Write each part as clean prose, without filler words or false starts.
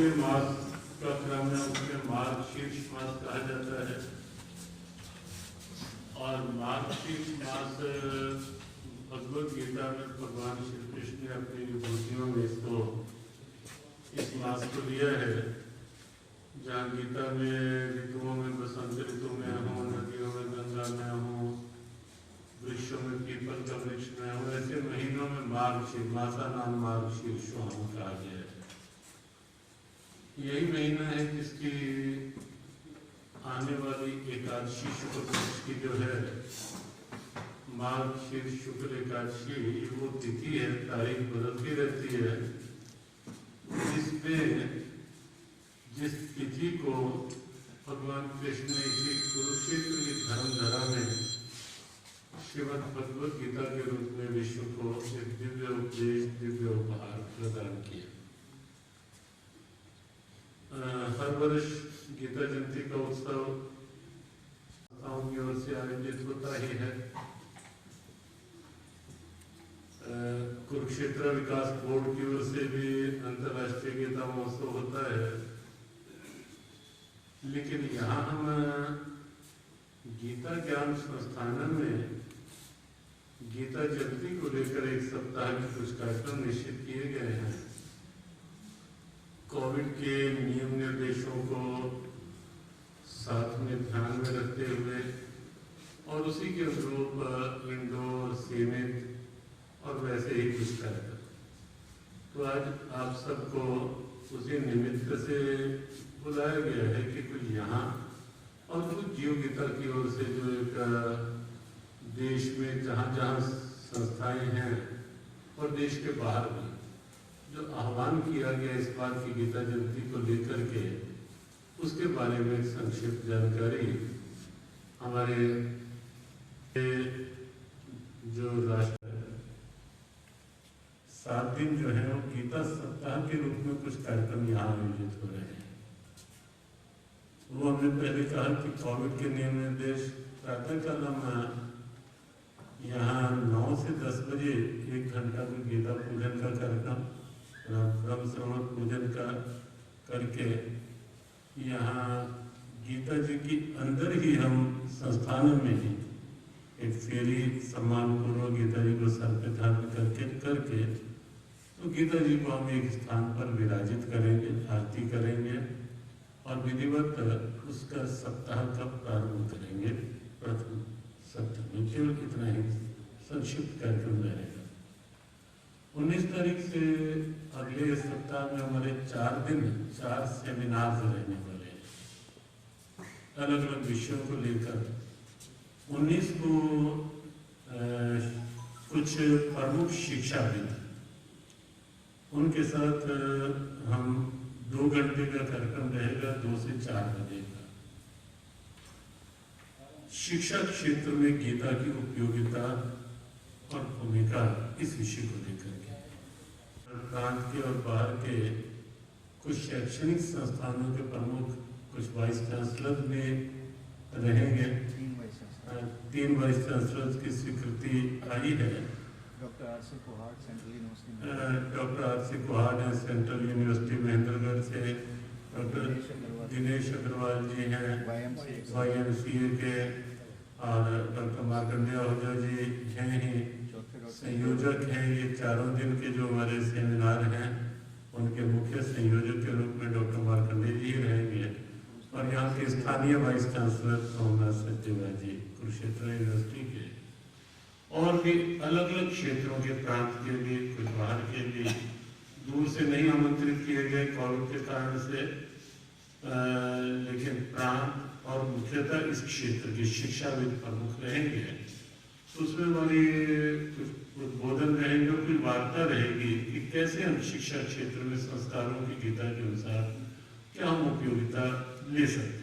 चौथे मास का क्रम है, उसमें मार्गशीर्ष मास कहा जाता है। और मार्गशीर्ष मास भगवद गीता में भगवान श्री कृष्ण ने अपनी विभूतियों में इसको इस मास को लिया है, जहाँ गीता में ऋतुओं में बसंत ऋतु में हो, नदियों में गंगा में हो, वृक्षों में पीपल का वृक्ष में हो, ऐसे महीनों में मार्गशीर्ष मासा नाम मार्गशीर्ष कहा गया है। यही महीना है जिसकी आने वाली एकादशी शुक्ल पक्ष की जो है मार्गशीर्ष शुक्ल एकादशी, वो तिथि है, तारीख बदलती रहती है, जिसमें जिस तिथि को भगवान कृष्ण ने इसी कुरुक्षेत्र की धर्मधरा में श्रीमद् भगवद गीता के रूप में विश्व को एक दिव्य उपदेश, दिव्य उपहार प्रदान किया। हर वर्ष गीता जयंती का उत्सव संस्थाओं की ओर से आयोजित होता ही है। कुरुक्षेत्र विकास बोर्ड की ओर से भी अंतर्राष्ट्रीय गीता महोत्सव होता है, लेकिन यहाँ हम गीता ज्ञान संस्थान में गीता जयंती को लेकर एक सप्ताह के कुछ कार्यक्रम निश्चित किए गए हैं। कोविड के नियम निर्देशों को साथ में ध्यान में रखते हुए और उसी के अनुरूप इंडोर, सीमित और वैसे ही कुछ कार्यक्रम। तो आज आप सबको उसी निमित्त से बुलाया गया है कि कुछ यहाँ और कुछ जीव गीता की ओर से जो एक देश में जहाँ जहाँ संस्थाएं हैं और देश के बाहर भी जो आह्वान किया गया इस बार की गीता जयंती को लेकर के, उसके बारे में संक्षिप्त जानकारी हमारे जो राष्ट्र 7 दिन जो है वो गीता सप्ताह के रूप में कुछ कार्यक्रम यहाँ आयोजित हो रहे हैं। वो हमने पहले कहा कि कोविड के नियम निर्देश प्रातःकाल हम यहाँ 9 से 10 बजे 1 घंटा को गीता पूजन का कार्यक्रम, ब्रह्म श्रवण पूजन का करके यहाँ गीता जी की अंदर ही हम संस्थान में ही एक फेरी सम्मान पूर्वक गीता जी को सर पे धारण करके तो गीता जी को हम एक स्थान पर विराजित करेंगे, आरती करेंगे और विधिवत उसका सप्ताह का प्रारंभ करेंगे। प्रथम सप्ताह में केवल इतना ही संक्षिप्त कार्यक्रम रहेगा। 19 तारीख से अगले सप्ताह में हमारे 4 दिन 4 सेमिनार रहने वाले हैं अलग अलग विषयों को लेकर। 19 को कुछ प्रमुख शिक्षाविद, उनके साथ हम 2 घंटे का कार्यक्रम रहेगा, 2 से 4 बजे का। शिक्षा क्षेत्र में गीता की उपयोगिता और भूमिका, इस विषय को लेकर के प्रांत के और बाहर के कुछ शैक्षणिक संस्थानों के प्रमुख, कुछ वाइस चांसलर में रहेंगे। 3 वाइस चांसलर की स्वीकृति आई है। डॉक्टर आर सी कुहाड़ है सेंट्रल यूनिवर्सिटी महेंद्रगढ़ से, डॉक्टर दिनेश अग्रवाल जी हैं YMCA के, और डॉक्टर मार्कंडेय ओझा जी हैं ही संयोजक हैं। ये 4 दिन के जो हमारे सेमिनार हैं उनके मुख्य संयोजक के रूप में डॉक्टर मार्कंडेय जी रहेंगे। और यहाँ के स्थानीय वाइस चांसलर सोमनाथ सचदेवा जी कुरुक्षेत्र यूनिवर्सिटी के, और भी अलग अलग क्षेत्रों के, प्रांत के भी, कुछ बाहर के भी, दूर से नहीं आमंत्रित किए गए कोविड के कारण से, लेकिन प्रांत और मुख्यतः इस क्षेत्र के शिक्षाविद प्रमुख रहेंगे। तो उसमें हमारी कुछ उद्बोधन रहेंगे, कुछ वार्ता रहेगी कि कैसे हम शिक्षा क्षेत्र में संस्कारों की गीता के अनुसार क्या हम उपयोगिता ले सकते हैं।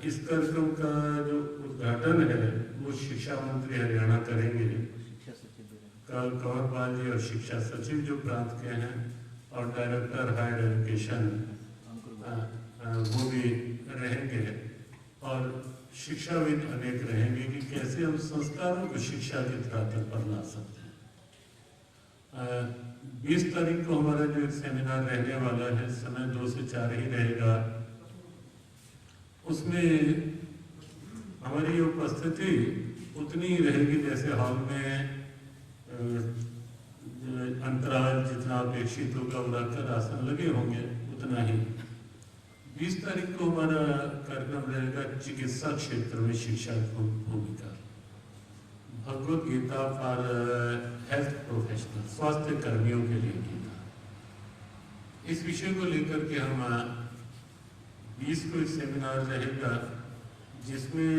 इस कार्यक्रम का जो उद्घाटन है वो शिक्षा मंत्री हरियाणा करेंगे, कंवरपाल जी, और शिक्षा सचिव जो प्रांत के हैं, और डायरेक्टर हायर एजुकेशन वो भी रहेंगे, और शिक्षाविद अनेक रहेंगे कि कैसे हम संस्कारों को शिक्षा के धरातल पर ला सकते हैं। 20 तारीख को हमारा जो एक सेमिनार रहने वाला है, समय 2 से 4 ही रहेगा। उसमें हमारी उपस्थिति उतनी ही रहेगी जैसे हॉल में अंतराल जितना अपेक्षित होगा वो रखकर आसन लगे होंगे उतना ही। 20 तारीख को हमारा कार्यक्रम रहेगा चिकित्सा क्षेत्र में शिक्षा की भूमिका, Bhagavad Gita for health professional, स्वास्थ्य कर्मियों के लिए गीता। इस विषय को लेकर के हम 20 को एक सेमिनार रहेगा जिसमें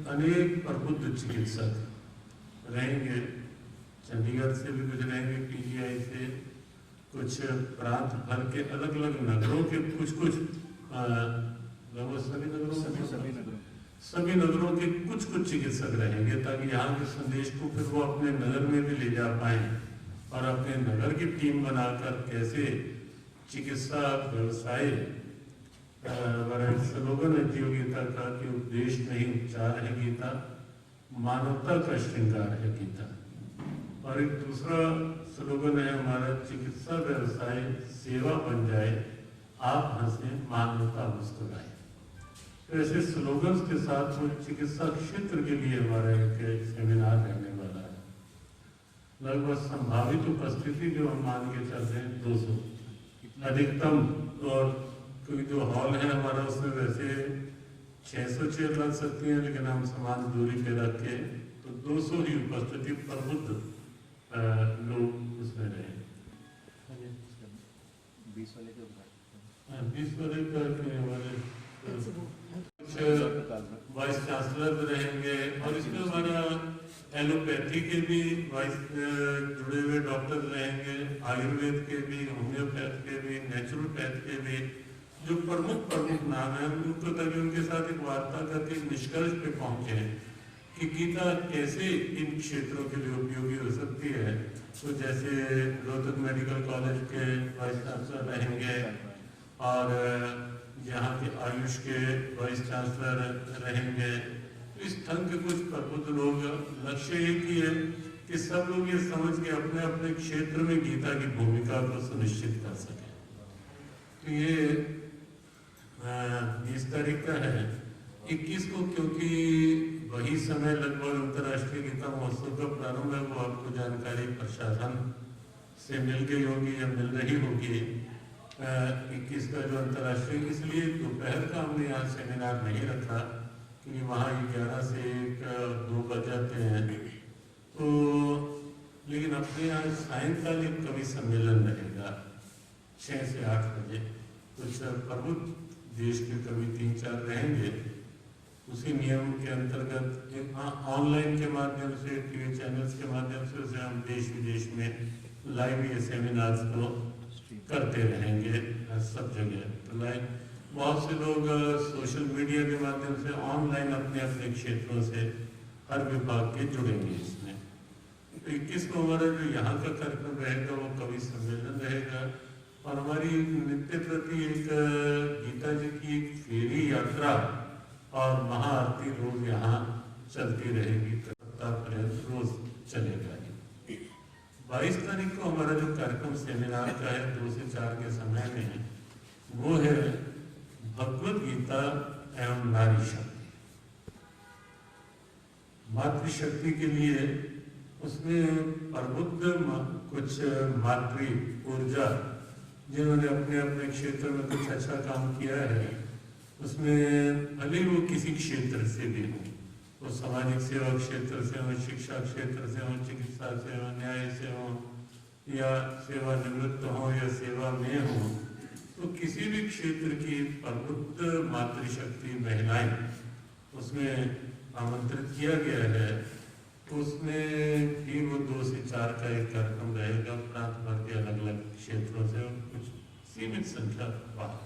अनेक प्रबुद्ध चिकित्सक रहेंगे। चंडीगढ़ से भी कुछ रहेंगे, पीजीआई से, कुछ प्रांत भर के अलग अलग नगरों के कुछ सभी नगरों के कुछ चिकित्सक रहेंगे, ताकि यहाँ के संदेश को फिर वो अपने नगर में भी ले जा पाए और अपने नगर की टीम बनाकर कैसे चिकित्सा व्यवसाय। हमारा स्लोगन है जीव गीता का कि उपदेश नहीं उपचार है गीता, मानवता का श्रृंगार है गीता। और एक दूसरा स्लोगन है हमारा, चिकित्सा व्यवसाय सेवा बन जाए, आप हंसे मानवता मुस्कुराए। तो ऐसे स्लोगन्स के साथ वो चिकित्सा क्षेत्र के लिए हमारा एक सेमिनार रहने वाला है। लगभग संभावित उपस्थिति जो हम मान के चल रहे हैं 200 अधिकतम, और क्योंकि जो हॉल है हमारा उसमें वैसे 600 चेयर लग सकती हैं, लेकिन हम समान दूरी पे रख के तो 200 ही उपस्थिति प्रबुद्ध लोग उसमें रहे। 20 वाले हमारे वाइस चांसलर रहेंगे, और इसमें हमारा एलोपैथी के भी वाइस जुड़े हुए डॉक्टर रहेंगे, आयुर्वेद के भी, होम्योपैथ के भी, नेचुरोपैथ के भी, जो प्रमुख नाम है उनको, ताकि उनके साथ एक वार्ता करके निष्कर्ष पे पहुंचे कि गीता कैसे इन क्षेत्रों के लिए उपयोगी हो सकती है। तो जैसे रोहतक मेडिकल कॉलेज के वाइस चांसलर रहेंगे, और यहाँ के आयुष के वाइस चांसलर रहेंगे। तो इस ढंग के कुछ प्रबुद्ध लोग, लक्ष्य एक ही है कि सब लोग ये समझ के अपने अपने क्षेत्र में गीता की भूमिका को सुनिश्चित कर सकें। तो ये 20 तारीख का है। 21 को, क्योंकि वही समय लगभग अंतर्राष्ट्रीय गीता महोत्सव का प्रारंभ है, वो आपको जानकारी प्रशासन से मिल गई होगी या मिल रही होगी। 21 का जो अंतर्राष्ट्रीय, इसलिए दोपहर का हमने यहाँ सेमिनार नहीं रखा क्योंकि वहाँ 11 से 1-2 बज जाते हैं। तो लेकिन अपने यहाँ सायंकाल एक कवि सम्मेलन रहेगा 6 से 8 बजे। कुछ प्रबुद्ध देश के कवि 3-4 रहेंगे। उसी नियम के अंतर्गत ऑनलाइन के माध्यम से, टीवी चैनल्स के माध्यम से उसे हम देश विदेश में लाइव ये सेमिनार्स को करते रहेंगे सब जगह। तो लाइव बहुत से लोग सोशल मीडिया के माध्यम से ऑनलाइन अपने अपने क्षेत्रों से हर विभाग के जुड़ेंगे इसमें। तो 21 को हमारा जो यहाँ का कार्यक्रम रहेगा वो कवि सम्मेलन रहेगा, और हमारी नित्य प्रति एक गीता जी की एक फेरी यात्रा और महाआरती रोज यहाँ चलती रहेगी, पर्यंत रोज चलेगा। 22 तारीख को हमारा जो कार्यक्रम सेमिनार का है 2 से 4 के समय में, वो है भगवत गीता एवं नारी शक्ति, मातृशक्ति के लिए। उसमें प्रबुद्ध कुछ मातृ ऊर्जा जिन्होंने अपने अपने क्षेत्र में कुछ अच्छा काम किया है, उसमें भले वो किसी क्षेत्र से भी हो, वो सामाजिक सेवा क्षेत्र से हो, शिक्षा क्षेत्र से हो, चिकित्सा से हो, न्याय से हो, या सेवानिवृत्त हो या सेवा में हो, तो किसी भी क्षेत्र की प्रबुद्ध मातृशक्ति महिलाएं उसमें आमंत्रित किया गया है। तो उसमें भी वो 2 से 4 का एक कार्यक्रम रहेगा, प्रांत भर के अलग अलग क्षेत्रों से, और कुछ सीमित संख्या बाहर।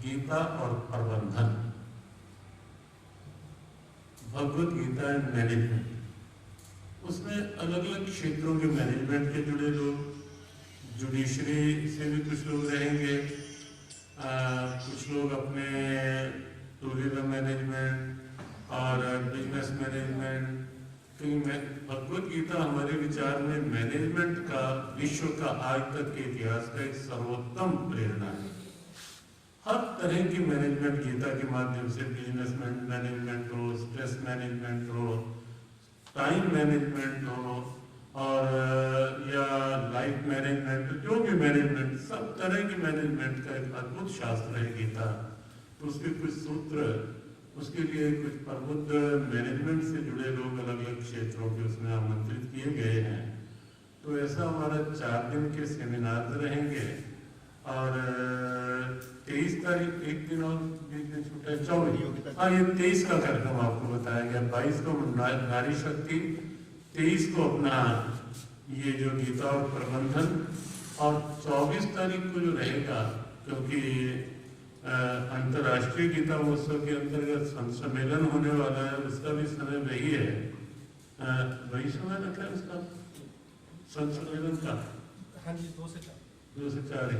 गीता और प्रबंधन, भगवत गीता एंड मैनेजमेंट, उसमें अलग अलग क्षेत्रों के मैनेजमेंट के जुड़े लोग, जुडिशरी से भी कुछ लोग रहेंगे, कुछ लोग अपने टूरिज्म मैनेजमेंट और बिजनेस मैनेजमेंट, क्योंकि भगवत गीता हमारे विचार में मैनेजमेंट का विश्व का आज तक के इतिहास का एक सर्वोत्तम प्रेरणा है। हर तरह की मैनेजमेंट गीता के माध्यम से, बिजनेस मैनेजमेंट हो, स्ट्रेस मैनेजमेंट हो, टाइम मैनेजमेंट हो, और या लाइफ मैनेजमेंट, जो भी मैनेजमेंट, सब तरह की मैनेजमेंट का एक अद्भुत शास्त्र है गीता। तो उसके कुछ सूत्र, उसके लिए कुछ प्रबुद्ध मैनेजमेंट से जुड़े लोग अलग अलग क्षेत्रों के उसमें आमंत्रित किए गए हैं। तो ऐसा हमारा 4 दिन के सेमिनार रहेंगे। और 23 तारीख, एक दिन और बीच में छूटा है, 24, हाँ ये 23 का कार्यक्रम आपको बताया गया। 22 को नारी शक्ति, 23 को अपना ये जो गीता और प्रबंधन, और 24 तारीख को जो रहेगा, क्योंकि अंतर्राष्ट्रीय गीता महोत्सव के अंतर्गत सम्मेलन होने वाला है, उसका भी समय वही है, वही समय रखा है उसका सम्मेलन का। हाँ जी, 2 से 4 है।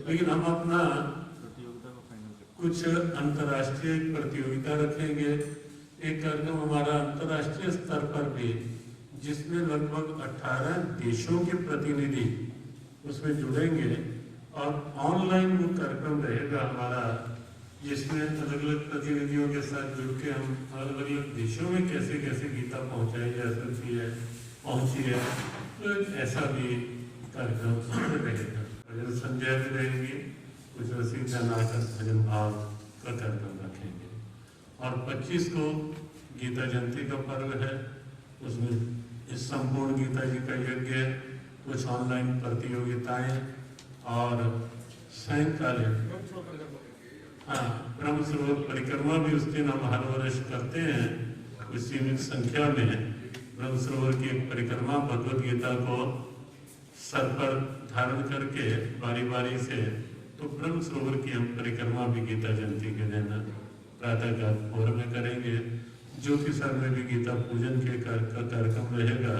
लेकिन हम अपना कुछ अंतर्राष्ट्रीय प्रतियोगिता रखेंगे। एक कार्यक्रम हमारा अंतर्राष्ट्रीय स्तर पर भी, जिसमें लगभग 18 देशों के प्रतिनिधि उसमें जुड़ेंगे, और ऑनलाइन वो कार्यक्रम रहेगा हमारा, जिसमें अलग अलग प्रतिनिधियों के साथ जुड़ के हम अलग अलग देशों में कैसे कैसे गीता पहुंचाई जा सकती है, पहुंची है, तो ऐसा भी कार्यक्रम रहेगा। भजन संध्या भी रहेगी, कुछ रसिक नाटक भजन भाव का कार्यक्रम रखेंगे। और 25 को गीता जयंती का पर्व है, उसमें इस संपूर्ण गीता जी का यज्ञ, कुछ ऑनलाइन प्रतियोगिताएं, और सायंकालीन ब्रह्म सरोवर परिक्रमा भी उस दिन हम हर वर्ष करते हैं। कुछ सीमित संख्या में ब्रह्म सरोवर की एक परिक्रमा भगवद गीता को सर पर धारण करके बारी बारी से, तो ब्रह्म सरोवर की हम परिक्रमा भी गीता जयंती के दिन प्रातःकाल भोर में करेंगे। ज्योति सर में भी गीता पूजन के कार्यक्रम रहेगा।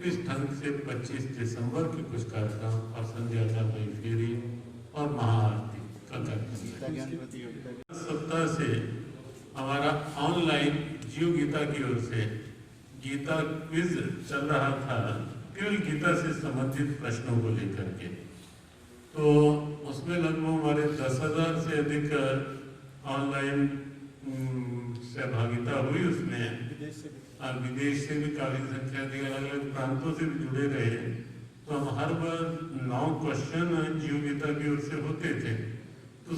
इस ढंग से 25 दिसंबर के कुछ कार्यक्रम, और संध्या का वही फेरी और महाआरती का कार्यक्रम। सप्ताह से हमारा ऑनलाइन जियो गीता की ओर से गीता क्विज चल रहा था, केवल गीता से संबंधित प्रश्नों को लेकर के। तो उसमें लगभग हमारे 10,000 से अधिक ऑनलाइन सहभागिता हुई। उसमें विदेश से भी काफी संख्या थी, अलग अलग प्रांतों से भी जुड़े रहे। तो हम हर बार 9 क्वेश्चन जियो गीता की ओर से होते थे। तो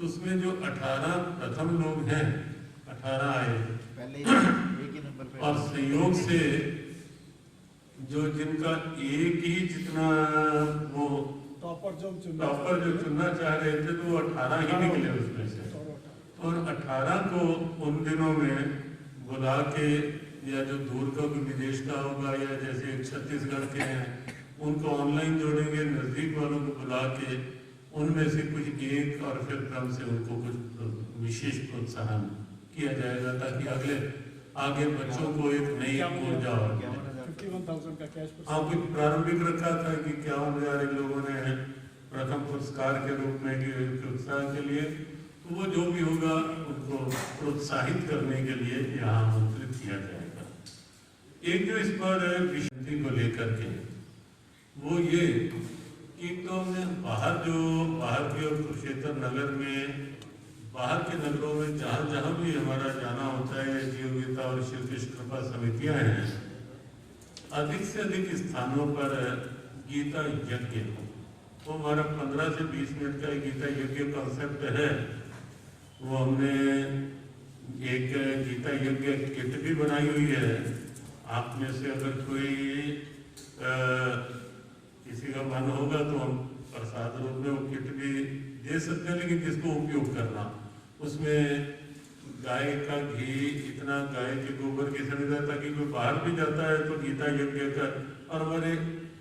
उसमें जो 18 प्रथम लोग हैं, 18 आए पहले एक ही नंबर पे, और संयोग से जो जिनका एक ही जितना वो टॉपर जो चुनना चाह रहे थे, तो वो 18 ही निकले उसमें से। और 18 को उन दिनों में बुला के, या जो दूर का भी विदेश का होगा, या जैसे छत्तीसगढ़ के हैं उनको ऑनलाइन जोड़ेंगे, नजदीक वालों को बुला के उनमें से कुछ एक, और फिर क्रम से उनको कुछ विशेष प्रोत्साहन किया जाएगा, ताकि आगे बच्चों को एक नई ऊर्जा हो। 51,000 का कैश। हाँ, कुछ प्रारंभिक रखा था कि 51,000 लोगों ने प्रथम पुरस्कार के रूप में उत्साह के लिए, तो वो जो भी होगा उनको प्रोत्साहित करने के लिए यहाँ आमंत्रित किया जाएगा। एक जो इस पर विषय को लेकर के, वो ये कि तो हमने बाहर के और कुरुक्षेत्र नगर में, बाहर के नगरों में जहाँ जहाँ भी हमारा जाना होता है, जियो गीता और श्री कृष्ण कृपा समितियाँ हैं, अधिक से अधिक स्थानों पर गीता यज्ञ हो। तो हमारा 15 से 20 मिनट का गीता यज्ञ कॉन्सेप्ट है। वो हमने एक गीता यज्ञ किट भी बनाई हुई है। आप में से अगर कोई किसी का मन होगा तो हम प्रसाद रूप में वो किट भी दे सकते हैं, लेकिन जिसको उपयोग करना, उसमें गाय का घी, इतना गाय के गोबर की सुविधा, ताकि कोई बाहर भी जाता है तो गीता यज्ञ का। और हमारे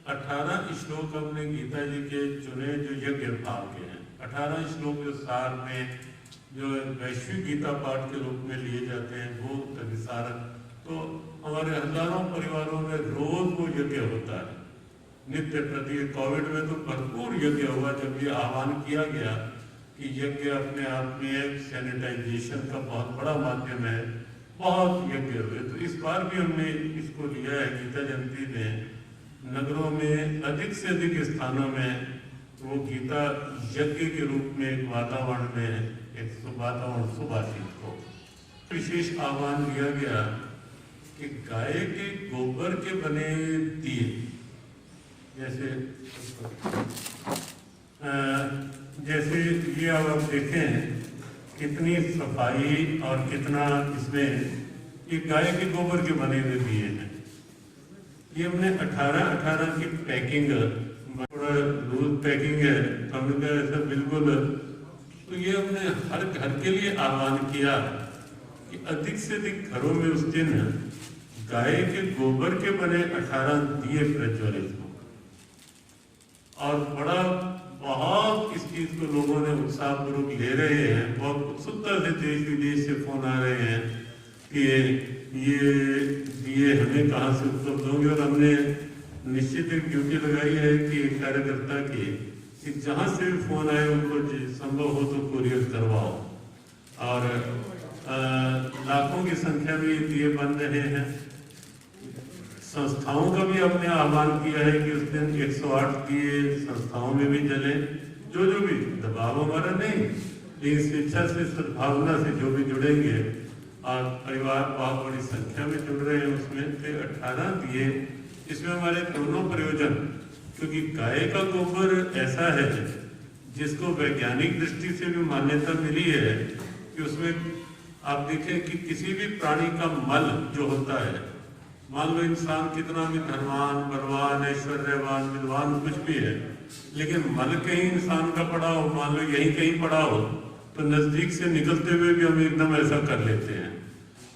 18 श्लोक हमने गीता जी के चुने जो यज्ञ भाव के हैं, 18 श्लोक जो सार में जो वैश्विक गीता पाठ के रूप में लिए जाते हैं, वो तभिसार। तो हमारे हजारों परिवारों में रोज वो यज्ञ होता है नित्य प्रति। कोविड में तो भरपूर यज्ञ हुआ, जब ये आह्वान किया गया कि यज्ञ अपने आप में एक सैनिटाइजेशन का बहुत बड़ा माध्यम है, बहुत यज्ञ हुए। तो इस बार भी हमने इसको लिया है गीता जयंती में, नगरों में अधिक से अधिक स्थानों में वो गीता यज्ञ के रूप में एक वातावरण में एक वातावरण सुभाषित हो। विशेष आह्वान दिया गया कि गाय के गोबर के बने दिए, जैसे ये अब आप देखें कितनी सफाई और कितना इसमें, ये गाय के गोबर के बने हुए दिए हैं। ये हमने 18 की पैकिंग, थोड़ा लूज पैकिंग है, हमने कहा ऐसा बिल्कुल। तो ये हमने हर घर के लिए आह्वान किया कि अधिक से अधिक घरों में उस दिन गाय के गोबर के बने 18 दिए प्रज्वलित हो। और बड़ा बहुत इस चीज को लोगों ने उत्साहपूर्वक ले रहे हैं, बहुत उत्सुकता से देश विदेश से फोन आ रहे हैं कि ये दिए हमें कहाँ से उपलब्ध होंगे। और हमने निश्चित एक ड्यूटी लगाई है कि कार्यकर्ता की कि जहाँ से भी फोन आए उनको संभव हो तो कुरियर करवाओ। और लाखों की संख्या में ये दिए बन रहे हैं। संस्थाओं का भी हमने आह्वान किया है कि उस दिन 108 दिए संस्थाओं में भी जले, जो भी दबाव हमारा नहीं, लेकिन स्वेच्छा से सद्भावना से जो भी जुड़ेंगे। और परिवार बहुत बड़ी संख्या में जुड़ रहे हैं उसमें से 18 दिए। इसमें हमारे दोनों प्रयोजन, क्योंकि गाय का गोबर ऐसा है जिसको वैज्ञानिक दृष्टि से भी मान्यता मिली है कि उसमें आप देखें कि किसी भी प्राणी का मल जो होता है, मान लो इंसान कितना भी धनवान, बलवान, ऐश्वर्यवान, विद्वान कुछ भी है, लेकिन मल कहीं इंसान का पड़ा हो, मान लो यहीं कहीं पड़ा हो, तो नजदीक से निकलते हुए भी हम एकदम ऐसा कर लेते हैं।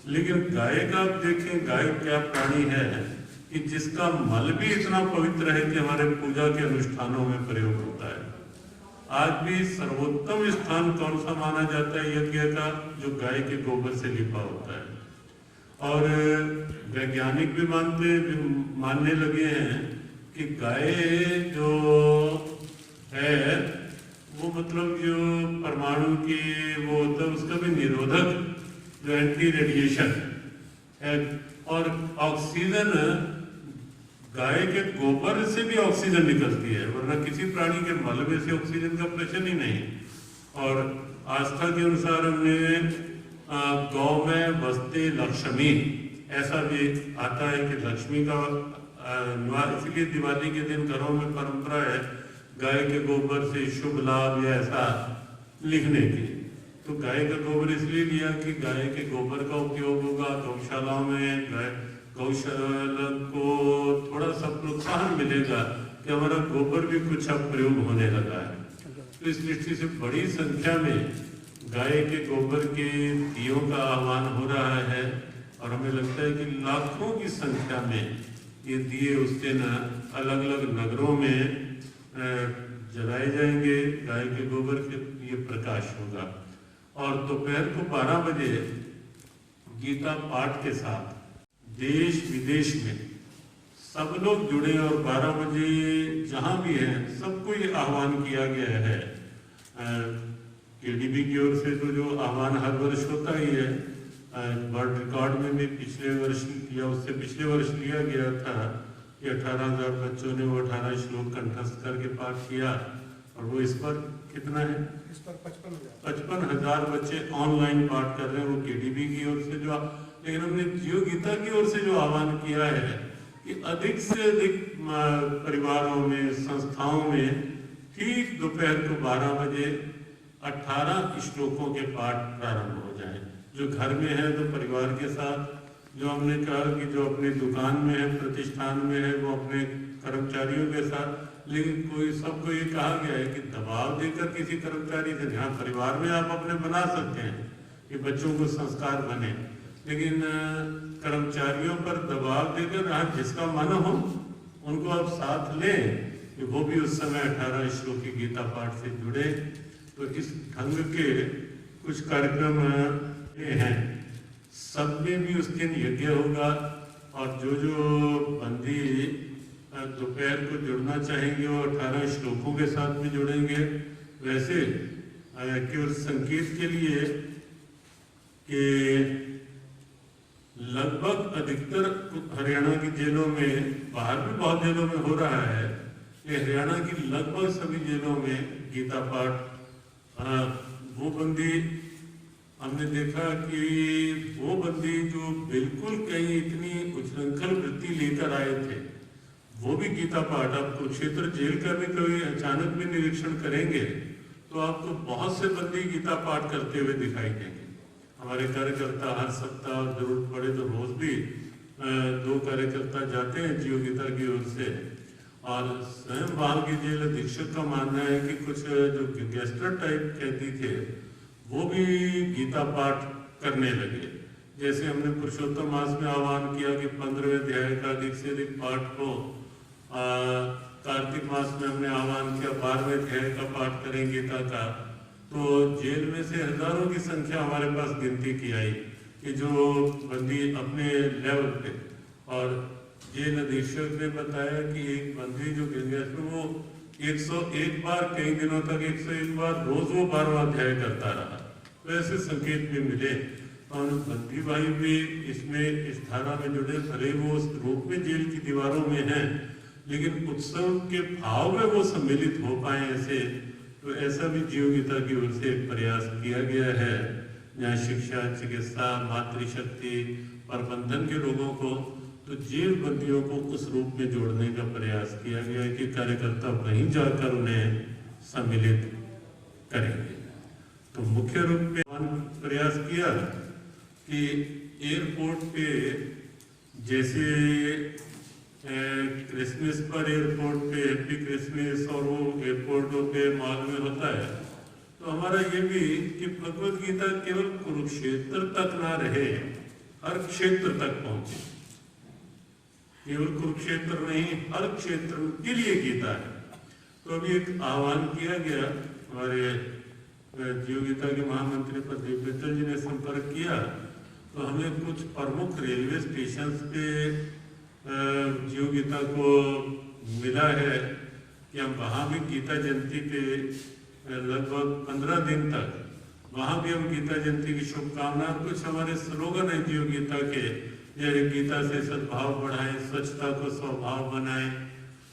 लेकिन गाय का आप देखें, गाय क्या प्राणी है कि जिसका मल भी इतना पवित्र है कि हमारे पूजा के अनुष्ठानों में प्रयोग होता है। आज भी सर्वोत्तम स्थान कौन सा माना जाता है यज्ञ का? जो गाय के गोबर से लिपा होता है। और वैज्ञानिक भी मानने लगे हैं कि गाय जो है वो मतलब जो परमाणु की वो होता है उसका भी निरोधक, जो एंटी रेडिएशन है। और ऑक्सीजन, गाय के गोबर से भी ऑक्सीजन निकलती है, वरना किसी प्राणी के मल में से ऑक्सीजन का प्रश्न ही नहीं। और आस्था के अनुसार हमने गौ में बसते लक्ष्मी, ऐसा भी आता है कि लक्ष्मी का इसलिए दिवाली के दिन घरों में परंपरा है गाय के गोबर से शुभ लाभ या ऐसा लिखने की। तो गाय का गोबर इसलिए लिया कि गाय के गोबर का उपयोग होगा गौशालाओं में, गौशाला को थोड़ा सा प्रोत्साहन मिलेगा कि हमारा गोबर भी कुछ अब प्रयोग होने लगा है। तो इस दृष्टि से बड़ी संख्या में गाय के गोबर के दियों का आह्वान हो रहा है। और हमें लगता है कि लाखों की संख्या में ये दिए उस दिन अलग अलग नगरों में जलाए जाएंगे। गाय के गोबर के ये प्रकाश होगा। और दोपहर को 12 बजे गीता पाठ के साथ देश विदेश में सब लोग जुड़े। और 12 बजे जहाँ भी हैं सबको ये आह्वान किया गया है। केडीबी की ओर से तो जो आह्वान हर वर्ष होता ही है, वर्ल्ड रिकॉर्ड में भी पिछले वर्ष या उससे पिछले वर्ष लिया गया था कि 18,000 बच्चों ने वो 18 श्लोक कंठस्थ करके पाठ किया। और वो इस पर कितना है? इस पर 55,000 बच्चे ऑनलाइन पाठ कर रहे हैं। वो केडीबी की ओर से जो, लेकिन हमने जियो गीता की ओर से जो आह्वान किया है कि अधिक से अधिक परिवारों में, संस्थाओं में ठीक दोपहर को 12 बजे 18 श्लोकों के पाठ प्रारंभ हो जाए। जो घर में है तो परिवार के साथ, जो हमने कहा कि जो अपनी दुकान में है, प्रतिष्ठान में है, वो अपने कर्मचारियों के साथ। लेकिन कोई सबको ये कहा गया है कि दबाव देकर किसी कर्मचारी से, हाँ परिवार में आप अपने बना सकते हैं कि बच्चों को संस्कार बने, लेकिन कर्मचारियों पर दबाव देकर हाँ जिसका मन हो उनको आप साथ लें कि वो भी उस समय 18 श्लोक की गीता पाठ से जुड़े। तो इस ढंग के कुछ कार्यक्रम हैं। सब में भी उस दिन यज्ञ होगा। और जो बंदी दोपहर को जुड़ना चाहेंगे वो 18 श्लोकों के साथ भी जुड़ेंगे। वैसे केवल संकेत के लिए कि लगभग अधिकतर हरियाणा की जेलों में, बाहर भी बहुत जेलों में हो रहा है, ये हरियाणा की लगभग सभी जेलों में गीता पाठ, वो बंदी हमने देखा कि वो बंदी जो बिल्कुल कहीं इतनी उच्छृंखल वृत्ति लेकर आए थे, वो भी गीता पाठ। आप कुरुक्षेत्र जेल का भी कभी अचानक भी निरीक्षण करेंगे तो आपको बहुत से बंदी गीता पाठ करते हुए दिखाई देंगे। हमारे कार्यकर्ता हर सप्ताह जरूरत पड़े तो रोज भी 2 कार्यकर्ता जाते हैं जीव गीता की ओर से। और स्वयं वहां के जेल अधीक्षक का मानना है कि कुछ जो गैंगस्टर टाइप कैदी थे वो भी गीता पाठ करने लगे। जैसे हमने पुरुषोत्तम मास में आह्वान किया कि 15वें अध्याय का अधिक से अधिक पाठ हो, कार्तिक मास में हमने आह्वान किया 12वें अध्याय का पाठ करें गीता का, तो जेल में से हजारों की संख्या हमारे पास गिनती की आई कि जो बंदी अपने लेवल पे, और जेल अधीक्षक ने बताया कि एक बंदी जो गैंगस्टर वो 101 बार कई दिनों तक 101 बार रोज वो 12वां अध्याय करता रहा। तो ऐसे संकेत भी मिले और बंदी भाई भी इसमें इस धारा में जुड़े, भले वो उस रूप में जेल की दीवारों में हैं, लेकिन उत्सव के भाव में वो सम्मिलित हो पाए ऐसे। तो ऐसा भी जीव गीता की ओर से एक प्रयास किया गया है, जहाँ शिक्षा, चिकित्सा, मातृशक्ति, प्रबंधन के लोगों को, तो जेल बंदियों को उस रूप में जोड़ने का प्रयास किया गया है कि कार्यकर्ता वहीं जाकर उन्हें सम्मिलित करेंगे। तो मुख्य रूप में प्रयास किया कि एयरपोर्ट पे जैसे क्रिसमस पर एयरपोर्ट पे हैप्पी क्रिसमस और वो एयरपोर्टों पे मॉल में होता है, तो हमारा ये भी कि भगवद गीता केवल कुरुक्षेत्र तक ना रहे, हर क्षेत्र तक पहुंचे। केवल कुरुक्षेत्र नहीं, हर क्षेत्र के लिए गीता है। तो अभी एक आह्वान किया गया, हमारे जीव गीता के महामंत्री प्रदीप मित्तल जी ने संपर्क किया, तो हमें कुछ प्रमुख रेलवे स्टेशन पे जीव गीता को मिला है कि हम वहाँ भी गीता जयंती पे लगभग 15 दिन तक वहाँ भी हम गीता जयंती की शुभकामना, कुछ हमारे स्लोगन है जीव गीता के, जैसे गीता से सद्भाव बढ़ाएं, स्वच्छता को स्वभाव बनाएं,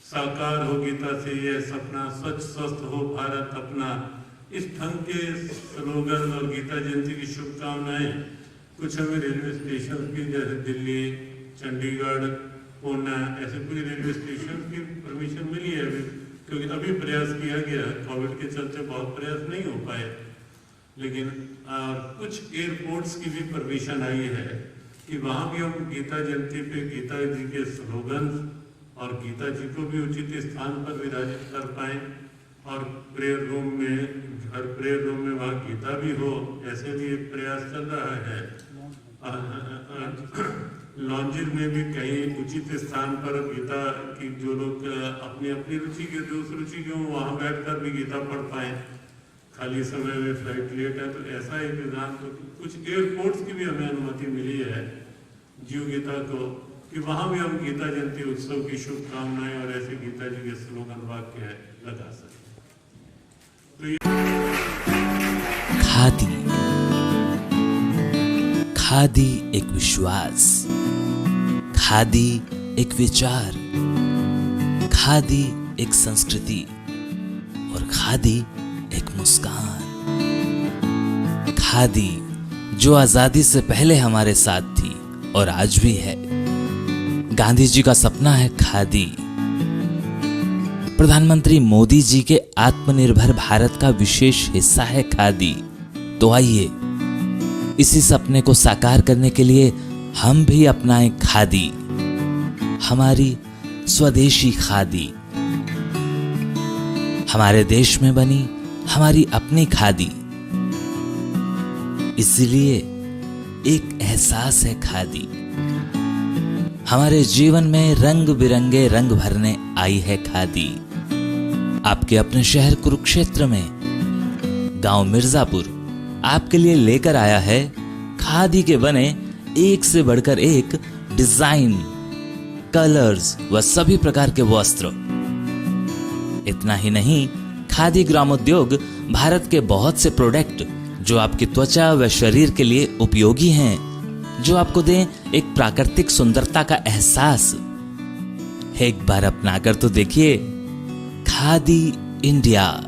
साकार हो गीता से यह सपना, स्वच्छ स्वस्थ हो भारत अपना। इस ढंग के स्लोगन और गीता जयंती की शुभकामनाएं कुछ हमें रेलवे स्टेशन की, जैसे दिल्ली, चंडीगढ़, पूना, ऐसे कुछ रेलवे स्टेशन की परमिशन मिली है अभी, क्योंकि अभी प्रयास किया गया, कोविड के चलते बहुत प्रयास नहीं हो पाए, लेकिन कुछ एयरपोर्ट्स की भी परमिशन आई है कि वहाँ भी हम गीता जयंती पे गीता जी के स्लोगन और गीता जी को भी उचित स्थान पर विराजित कर पाए, और प्रेयर रूम में, हर प्रेयर रूम में वहाँ गीता भी हो, ऐसे भी एक प्रयास चल रहा है। लॉन्जिल में भी कहीं उचित स्थान पर गीता की जो लोग अपनी अपनी रुचि के, जो उस रुचि के वहाँ बैठकर भी गीता पढ़ पाए। खाली समय में फ्लाइट लेट है तो ऐसा एक विधान, तो कुछ एयरपोर्ट्स की भी हमें अनुमति मिली है जीव गीता को कि वहाँ भी हम गीता जयंती उत्सव की शुभकामनाएं और ऐसे गीता जी के स्लोगन वाक्य लगा सकें। खादी, खादी एक विश्वास, खादी एक विचार, खादी एक संस्कृति और खादी एक मुस्कान। खादी जो आजादी से पहले हमारे साथ थी और आज भी है। गांधी जी का सपना है खादी। प्रधानमंत्री मोदी जी के आत्मनिर्भर भारत का विशेष हिस्सा है खादी। तो आइए इसी सपने को साकार करने के लिए हम भी अपनाएं खादी, हमारी स्वदेशी खादी, हमारे देश में बनी हमारी अपनी खादी। इसलिए एक एहसास है खादी। हमारे जीवन में रंग बिरंगे रंग भरने आई है खादी। आपके अपने शहर कुरुक्षेत्र में गांव मिर्जापुर आपके लिए लेकर आया है खादी के बने एक से बढ़कर एक डिजाइन, कलर्स व सभी प्रकार के वस्त्र। इतना ही नहीं, खादी ग्रामोद्योग भारत के बहुत से प्रोडक्ट जो आपकी त्वचा व शरीर के लिए उपयोगी हैं, जो आपको दें एक प्राकृतिक सुंदरता का एहसास। एक बार अपना कर तो देखिए खादी इंडिया।